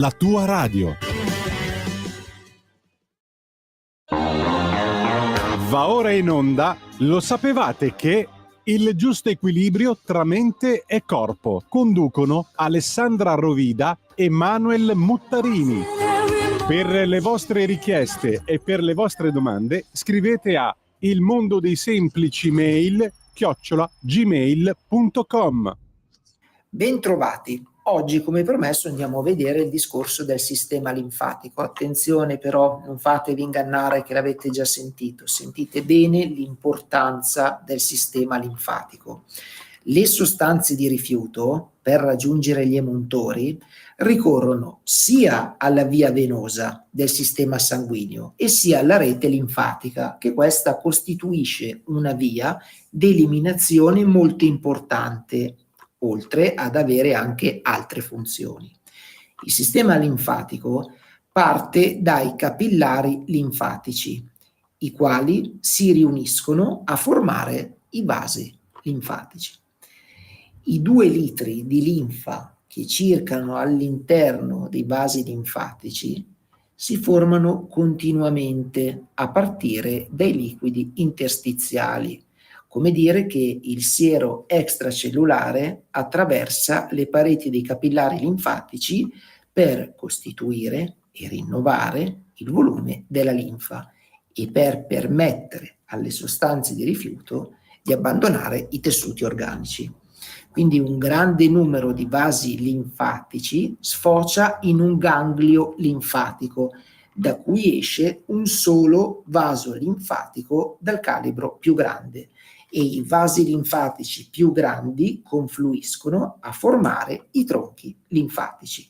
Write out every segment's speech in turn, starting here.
La tua radio. Va ora in onda. Lo sapevate che il giusto equilibrio tra mente e corpo conducono Alessandra Rovida e Manuel Muttarini. Per le vostre richieste e per le vostre domande scrivete a ilmondodeisemplici-mail@gmail.com. Bentrovati. Oggi, come promesso, andiamo a vedere il discorso del sistema linfatico. Attenzione però, non fatevi ingannare che l'avete già sentito. Sentite bene l'importanza del sistema linfatico. Le sostanze di rifiuto, per raggiungere gli emuntori, ricorrono sia alla via venosa del sistema sanguigno e sia alla rete linfatica, che questa costituisce una via di eliminazione molto importante, oltre ad avere anche altre funzioni. Il sistema linfatico parte dai capillari linfatici, i quali si riuniscono a formare i vasi linfatici. I 2 litri di linfa che circolano all'interno dei vasi linfatici si formano continuamente a partire dai liquidi interstiziali, come dire che il siero extracellulare attraversa le pareti dei capillari linfatici per costituire e rinnovare il volume della linfa e per permettere alle sostanze di rifiuto di abbandonare i tessuti organici. Quindi un grande numero di vasi linfatici sfocia in un ganglio linfatico, da cui esce un solo vaso linfatico dal calibro più grande, e i vasi linfatici più grandi confluiscono a formare i tronchi linfatici.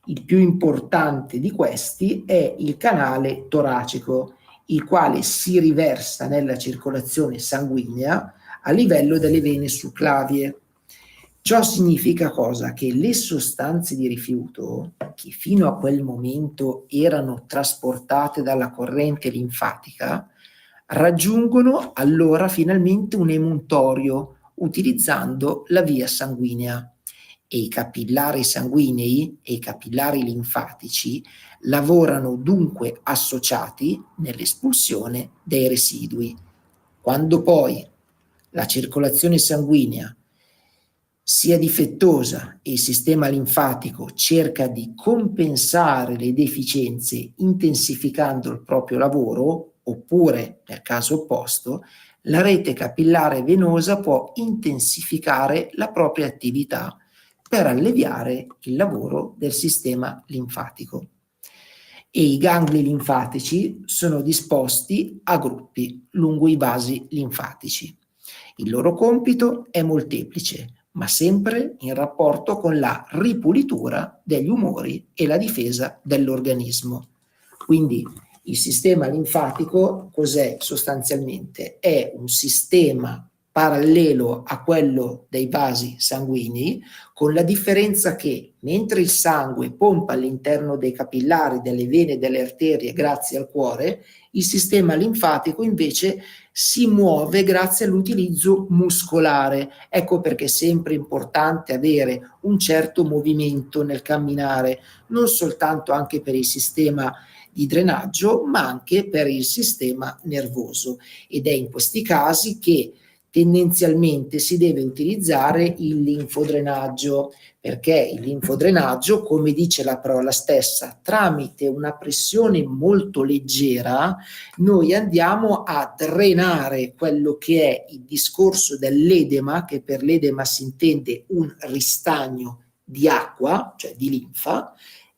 Il più importante di questi è il canale toracico, il quale si riversa nella circolazione sanguigna a livello delle vene succlavie. Ciò significa cosa? Che le sostanze di rifiuto, che fino a quel momento erano trasportate dalla corrente linfatica, raggiungono allora finalmente un emuntorio utilizzando la via sanguigna, e i capillari sanguinei e i capillari linfatici lavorano dunque associati nell'espulsione dei residui. Quando poi la circolazione sanguigna sia difettosa e il sistema linfatico cerca di compensare le deficienze intensificando il proprio lavoro, oppure nel caso opposto, la rete capillare venosa può intensificare la propria attività per alleviare il lavoro del sistema linfatico. E i gangli linfatici sono disposti a gruppi lungo i vasi linfatici. Il loro compito è molteplice, ma sempre in rapporto con la ripulitura degli umori e la difesa dell'organismo. Quindi il sistema linfatico cos'è sostanzialmente? È un sistema parallelo a quello dei vasi sanguigni, con la differenza che mentre il sangue pompa all'interno dei capillari, delle vene e delle arterie grazie al cuore, il sistema linfatico invece si muove grazie all'utilizzo muscolare. Ecco perché è sempre importante avere un certo movimento nel camminare, non soltanto anche per il sistema di drenaggio, ma anche per il sistema nervoso. Ed è in questi casi che tendenzialmente si deve utilizzare il linfodrenaggio, perché il linfodrenaggio, come dice la parola stessa, tramite una pressione molto leggera noi andiamo a drenare quello che è il discorso dell'edema, che per l'edema si intende un ristagno di acqua, cioè di linfa,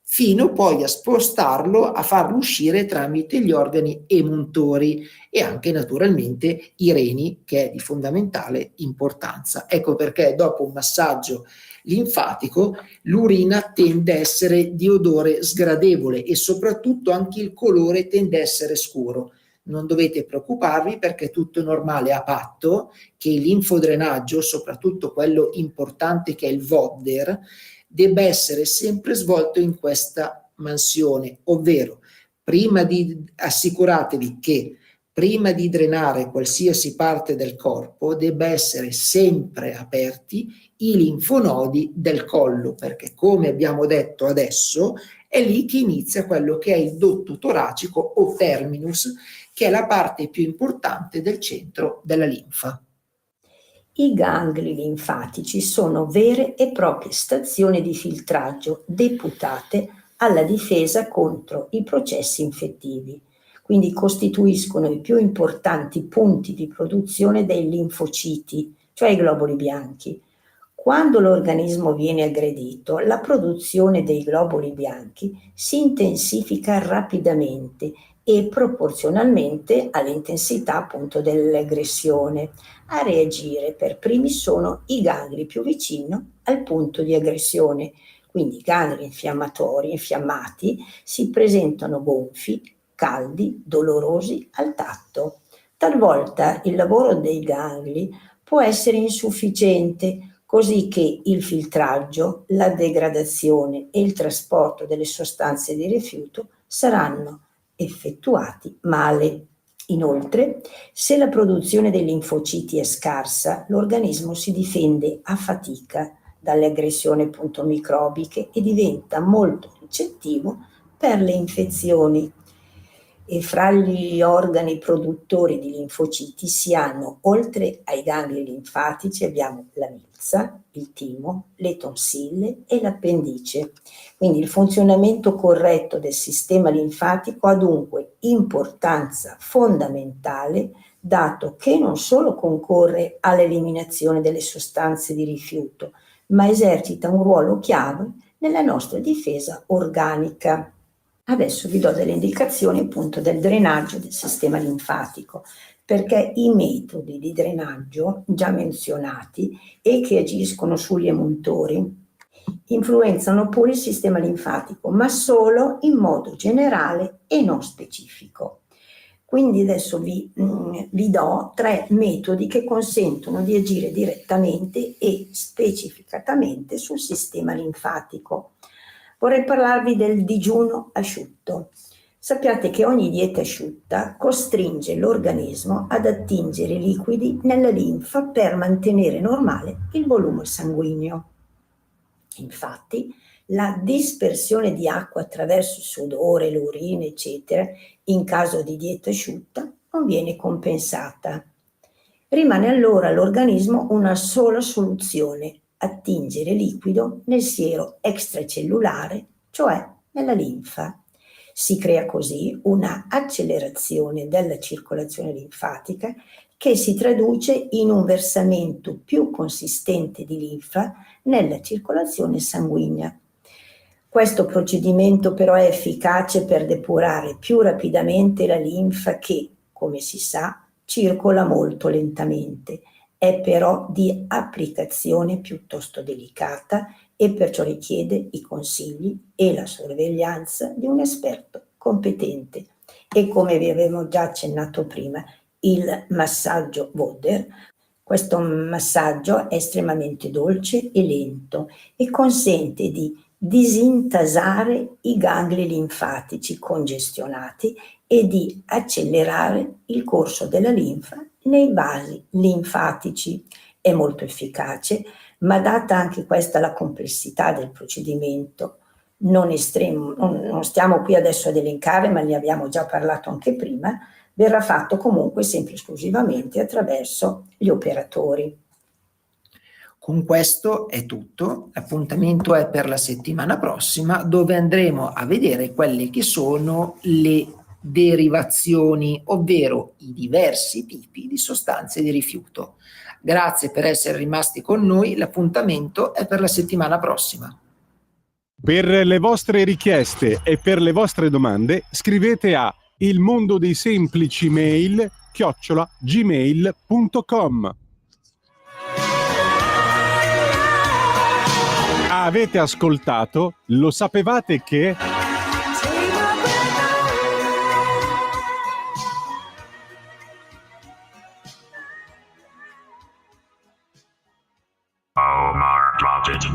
fino poi a spostarlo, a farlo uscire tramite gli organi emuntori e anche naturalmente i reni, che è di fondamentale importanza. Ecco perché dopo un massaggio linfatico l'urina tende a essere di odore sgradevole e soprattutto anche il colore tende a essere scuro. Non dovete preoccuparvi perché è tutto normale, a patto che il linfodrenaggio, soprattutto quello importante che è il VODDER, debba essere sempre svolto in questa mansione, ovvero prima assicuratevi che prima di drenare qualsiasi parte del corpo, debba essere sempre aperti i linfonodi del collo, perché come abbiamo detto adesso, è lì che inizia quello che è il dotto toracico o terminus, che è la parte più importante del centro della linfa. I gangli linfatici sono vere e proprie stazioni di filtraggio deputate alla difesa contro i processi infettivi, quindi costituiscono i più importanti punti di produzione dei linfociti, cioè i globuli bianchi. Quando l'organismo viene aggredito, la produzione dei globuli bianchi si intensifica rapidamente e proporzionalmente all'intensità appunto dell'aggressione. A reagire per primi sono i gangli più vicino al punto di aggressione, quindi i gangli infiammati si presentano gonfi, caldi, dolorosi al tatto. Talvolta il lavoro dei gangli può essere insufficiente, così che il filtraggio, la degradazione e il trasporto delle sostanze di rifiuto saranno effettuati male. Inoltre, se la produzione dei linfociti è scarsa, l'organismo si difende a fatica dalle aggressioni appunto microbiche e diventa molto ricettivo per le infezioni. E fra gli organi produttori di linfociti si hanno, oltre ai gangli linfatici, abbiamo la milza, il timo, le tonsille e l'appendice. Quindi il funzionamento corretto del sistema linfatico ha dunque importanza fondamentale, dato che non solo concorre all'eliminazione delle sostanze di rifiuto, ma esercita un ruolo chiave nella nostra difesa organica. Adesso vi do delle indicazioni appunto del drenaggio del sistema linfatico, perché i metodi di drenaggio già menzionati e che agiscono sugli emuntori influenzano pure il sistema linfatico, ma solo in modo generale e non specifico. Quindi adesso vi do 3 metodi che consentono di agire direttamente e specificatamente sul sistema linfatico. Vorrei parlarvi del digiuno asciutto. Sappiate che ogni dieta asciutta costringe l'organismo ad attingere liquidi nella linfa per mantenere normale il volume sanguigno. Infatti, la dispersione di acqua attraverso il sudore, l'urina, eccetera, in caso di dieta asciutta, non viene compensata. Rimane allora all'organismo una sola soluzione: attingere liquido nel siero extracellulare, cioè nella linfa. Si crea così una accelerazione della circolazione linfatica che si traduce in un versamento più consistente di linfa nella circolazione sanguigna. Questo procedimento però è efficace per depurare più rapidamente la linfa che, come si sa, circola molto lentamente. È però di applicazione piuttosto delicata e perciò richiede i consigli e la sorveglianza di un esperto competente. E come vi avevo già accennato prima, il massaggio Vodder. Questo massaggio è estremamente dolce e lento e consente di disintasare i gangli linfatici congestionati e di accelerare il corso della linfa nei vasi linfatici. È molto efficace, ma data anche questa la complessità del procedimento, non stiamo qui adesso ad elencare, ma ne abbiamo già parlato anche prima, verrà fatto comunque sempre esclusivamente attraverso gli operatori. Con questo è tutto, l'appuntamento è per la settimana prossima, dove andremo a vedere quelle che sono le derivazioni, ovvero i diversi tipi di sostanze di rifiuto. Grazie per essere rimasti con noi, l'appuntamento è per la settimana prossima. Per le vostre richieste e per le vostre domande scrivete a ilmondodeisemplicimail@gmail.com. Avete ascoltato? Lo sapevate che? Omar dropped it.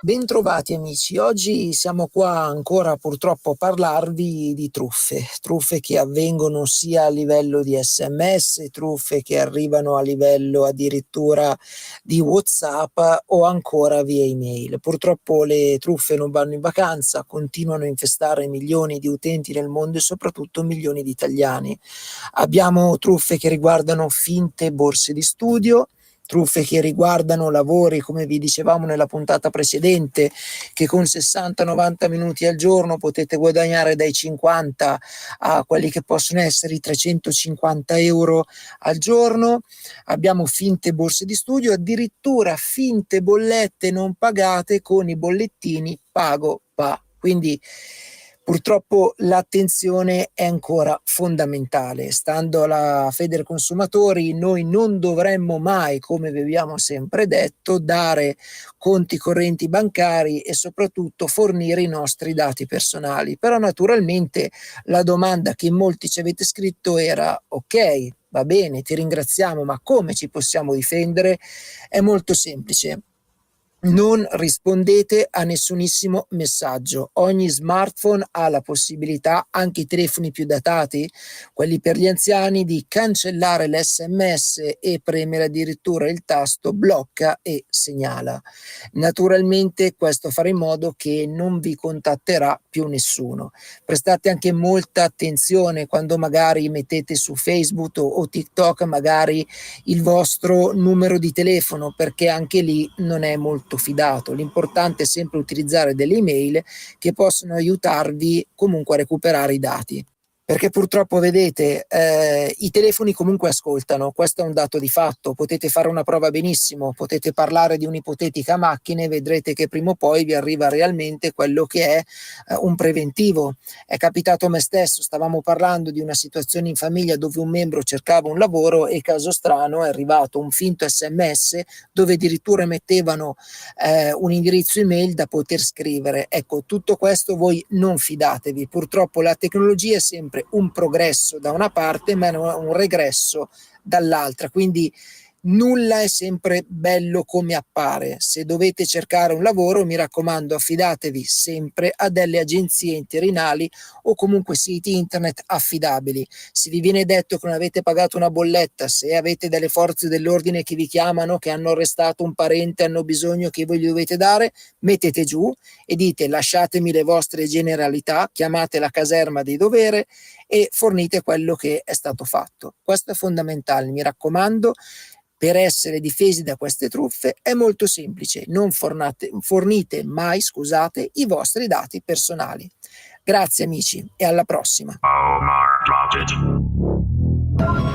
Bentrovati amici, oggi siamo qua ancora purtroppo a parlarvi di truffe che avvengono sia a livello di SMS, truffe che arrivano a livello addirittura di WhatsApp o ancora via email. Purtroppo le truffe non vanno in vacanza, continuano a infestare milioni di utenti nel mondo e soprattutto milioni di italiani. Abbiamo truffe che riguardano finte borse di studio, truffe che riguardano lavori, come vi dicevamo nella puntata precedente, che con 60-90 minuti al giorno potete guadagnare dai 50 a quelli che possono essere i 350 euro al giorno. Abbiamo finte borse di studio, addirittura finte bollette non pagate con i bollettini pago pa. Quindi purtroppo l'attenzione è ancora fondamentale. Stando alla Federconsumatori, noi non dovremmo mai, come vi abbiamo sempre detto, dare conti correnti bancari e soprattutto fornire i nostri dati personali. Però naturalmente la domanda che in molti ci avete scritto era: ok, va bene, ti ringraziamo, ma come ci possiamo difendere? È molto semplice. Non rispondete a nessunissimo messaggio. Ogni smartphone ha la possibilità, anche i telefoni più datati, quelli per gli anziani, di cancellare l'SMS e premere addirittura il tasto blocca e segnala. Naturalmente questo farà in modo che non vi contatterà più nessuno. Prestate anche molta attenzione quando magari mettete su Facebook o TikTok magari il vostro numero di telefono, perché anche lì non è molto fidato. L'importante è sempre utilizzare delle email che possono aiutarvi comunque a recuperare i dati. Perché purtroppo vedete, i telefoni comunque ascoltano, questo è un dato di fatto. Potete fare una prova benissimo, potete parlare di un'ipotetica macchina e vedrete che prima o poi vi arriva realmente quello che è un preventivo. È capitato a me stesso, stavamo parlando di una situazione in famiglia dove un membro cercava un lavoro e caso strano è arrivato un finto SMS dove addirittura mettevano un indirizzo email da poter scrivere. Ecco, tutto questo voi non fidatevi. Purtroppo la tecnologia è sempre un progresso da una parte ma un regresso dall'altra, quindi nulla è sempre bello come appare. Se dovete cercare un lavoro, mi raccomando, affidatevi sempre a delle agenzie interinali o comunque siti internet affidabili. Se vi viene detto che non avete pagato una bolletta, se avete delle forze dell'ordine che vi chiamano, che hanno arrestato un parente, hanno bisogno che voi gli dovete dare, mettete giù e dite: lasciatemi le vostre generalità, chiamate la caserma di dovere e fornite quello che è stato fatto. Questo è fondamentale, mi raccomando. Per essere difesi da queste truffe è molto semplice: non fornite mai i vostri dati personali. Grazie amici e alla prossima. Omar dropped it.